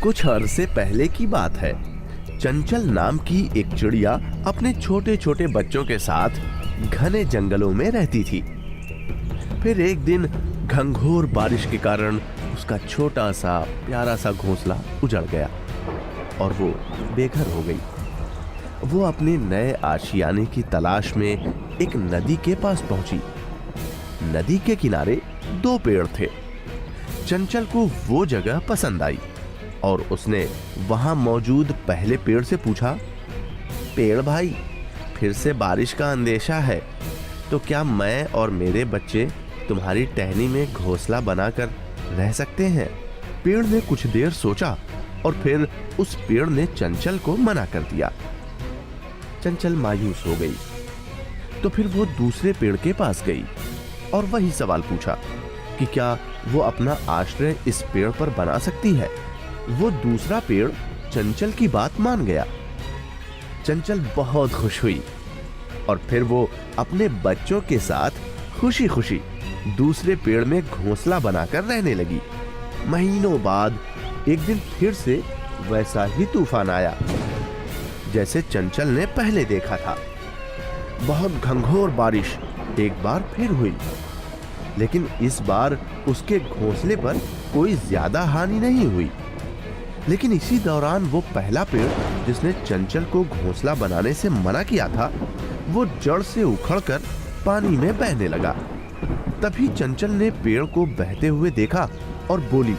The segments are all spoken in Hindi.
कुछ अरसे पहले की बात है। चंचल नाम की एक चिड़िया अपने छोटे छोटे बच्चों के साथ घने जंगलों में रहती थी। फिर एक दिन घंघोर बारिश के कारण उसका छोटा सा प्यारा सा घोंसला उजड़ गया और वो बेघर हो गई। वो अपने नए आशियाने की तलाश में एक नदी के पास पहुंची। नदी के किनारे 2 पेड़ थे। चंचल को वो जगह पसंद आई और उसने वहां मौजूद पहले पेड़ से पूछा, पेड़ भाई, फिर से बारिश का अंदेशा है, तो क्या मैं और मेरे बच्चे तुम्हारी टहनी में घोंसला बनाकर रह सकते हैं? पेड़ ने कुछ देर सोचा और फिर उस पेड़ ने चंचल को मना कर दिया। चंचल मायूस हो गई। तो फिर वो दूसरे पेड़ के पास गई और वही सवाल पूछा कि क्या वो अपना आश्रय इस पेड़ पर बना सकती है। वो दूसरा पेड़ चंचल की बात मान गया। चंचल बहुत खुश हुई और फिर वो अपने बच्चों के साथ खुशी खुशी दूसरे पेड़ में घोंसला बनाकर रहने लगी। महीनों बाद एक दिन फिर से वैसा ही तूफान आया जैसे चंचल ने पहले देखा था। बहुत घंघोर बारिश एक बार फिर हुई, लेकिन इस बार उसके घोंसले पर कोई ज्यादा हानि नहीं हुई। लेकिन इसी दौरान वो पहला पेड़ जिसने चंचल को घोंसला बनाने से मना किया था, वो जड़ से उखड़कर पानी में बहने लगा। तभी चंचल ने पेड़ को बहते हुए देखा और बोली,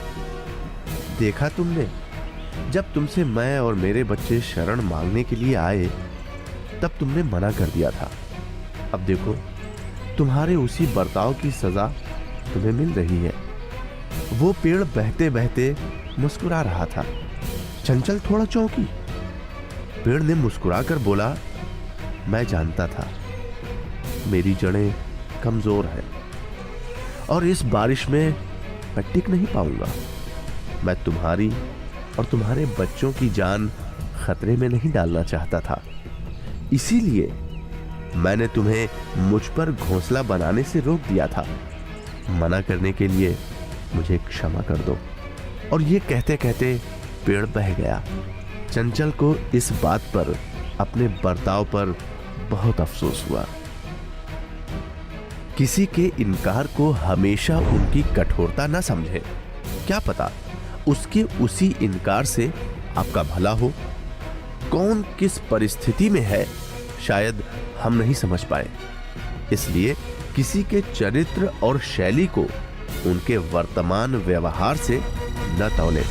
देखा तुमने, जब तुमसे मैं और मेरे बच्चे शरण मांगने के लिए आए तब तुमने मना कर दिया था। अब देखो, तुम्हारे उसी बर्ताव की सजा तुम्हें मिल रही है। वो पेड़ बहते बहते मुस्कुरा रहा था। चंचल थोड़ा चौंकी। पेड़ ने मुस्कुराकर बोला, मैं जानता था मेरी जड़ें कमजोर हैं और इस बारिश में मैं टिक नहीं पाऊंगा। मैं तुम्हारी और तुम्हारे बच्चों की जान खतरे में नहीं डालना चाहता था। इसीलिए मैंने तुम्हें मुझ पर घोंसला बनाने से रोक दिया था। मना करने के लिए मुझे क्षमा कर दो। और ये कहते कहते पेड़ बह गया। चंचल को इस बात पर, अपने बर्ताव पर बहुत अफसोस हुआ। किसी के इनकार को हमेशा उनकी कठोरता न समझें। क्या पता उसके उसी इनकार से आपका भला हो। कौन किस परिस्थिति में है शायद हम नहीं समझ पाए। इसलिए किसी के चरित्र और शैली को उनके वर्तमान व्यवहार से न तौलें।